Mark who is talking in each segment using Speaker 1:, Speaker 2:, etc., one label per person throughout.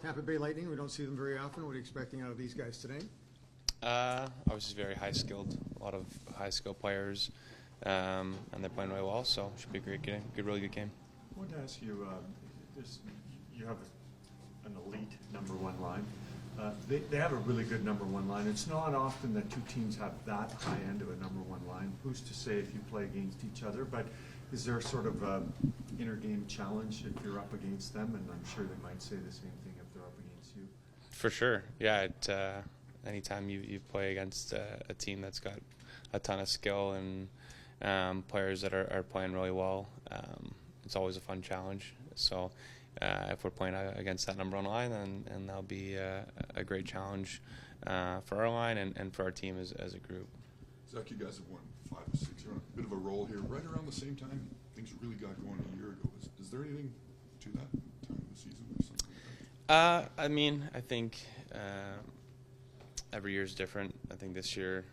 Speaker 1: Tampa Bay Lightning, we don't see them very often. What are you expecting out of these guys today?
Speaker 2: Obviously very high-skilled, a lot of high-skilled players, and they're playing really well, so it should be a great game, really good game.
Speaker 3: I wanted to ask you, you have an elite number one line. They have a really good number one line. It's not often that two teams have that high end of a number one line. Who's to say if you play against each other? But is there sort of an inter-game challenge if you're up against them? And I'm sure they might say the same thing if they're up against you.
Speaker 2: For sure, yeah. Anytime you play against a team that's got a ton of skill and players that are playing really well, it's always a fun challenge. So if we're playing against that number one line, then that'll be a great challenge for our line and for our team as a group.
Speaker 4: Zach, you guys have won 5 of 6. You're on a bit of a roll here. Right around the same time things really got going a year ago. Is there anything to that time of the season or something like that?
Speaker 2: I mean, I think every year is different. I think this year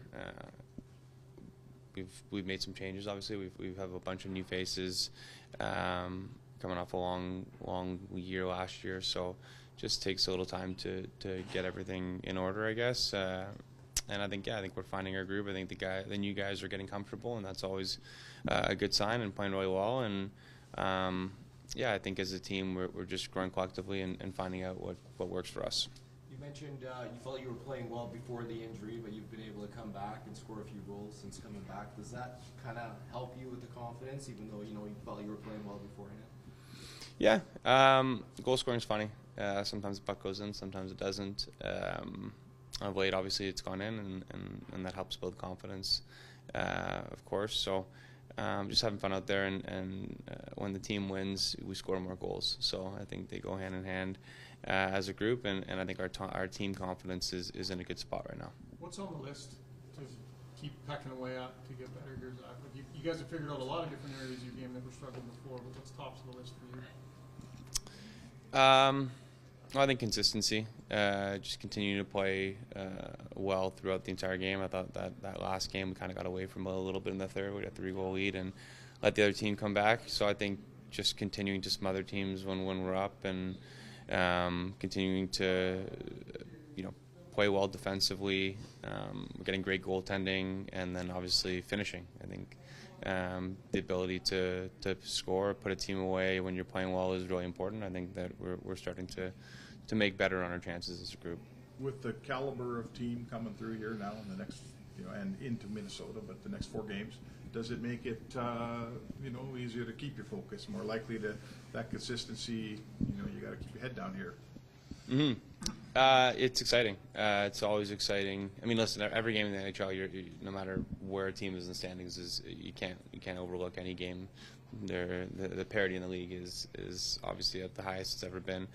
Speaker 2: we've made some changes. Obviously, we have a bunch of new faces coming off a long year last year, so just takes a little time to get everything in order, I guess. And I think we're finding our groove. I think the new guys are getting comfortable, and that's always a good sign and playing really well. And I think as a team we're just growing collectively and finding out what works for us.
Speaker 5: You mentioned you felt you were playing well before the injury, but you've been able to come back and score a few goals since coming back. Does that kind of help you with the confidence, even though you felt you were playing well beforehand?
Speaker 2: Yeah, goal scoring is funny. Sometimes the puck goes in, sometimes it doesn't. Of late, obviously, it's gone in, and that helps build confidence, of course. So just having fun out there, and when the team wins, we score more goals. So I think they go hand in hand as a group, and I think our team confidence is in a good spot right now.
Speaker 6: What's on the list to keep pecking away at to get better here, Zach? Like you guys have figured out a lot of different areas of your game that were struggling before, but what's tops of the list for you?
Speaker 2: I think consistency. Just continuing to play well throughout the entire game. I thought that last game we kind of got away from a little bit in the third. We had a 3-goal lead and let the other team come back. So I think just continuing to smother teams when we're up and continuing to play well defensively. We're getting great goaltending, and then obviously finishing. I think the ability to score, put a team away when you're playing well is really important. I think that we're starting to make better on our chances as a group.
Speaker 7: With the caliber of team coming through here now in the next, and into Minnesota, but the next 4 games, does it make it, easier to keep your focus, more likely to that consistency? You got to keep your head down here.
Speaker 2: Mm-hmm. It's exciting. It's always exciting. I mean, listen, every game in the NHL, no matter where a team is in the standings, you can't overlook any game. The parity in the league is obviously at the highest it's ever been.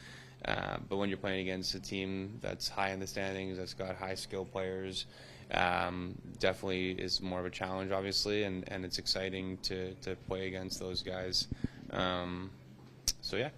Speaker 2: But when you're playing against a team that's high in the standings, that's got high skill players, definitely is more of a challenge, obviously, and it's exciting to play against those guys. So yeah.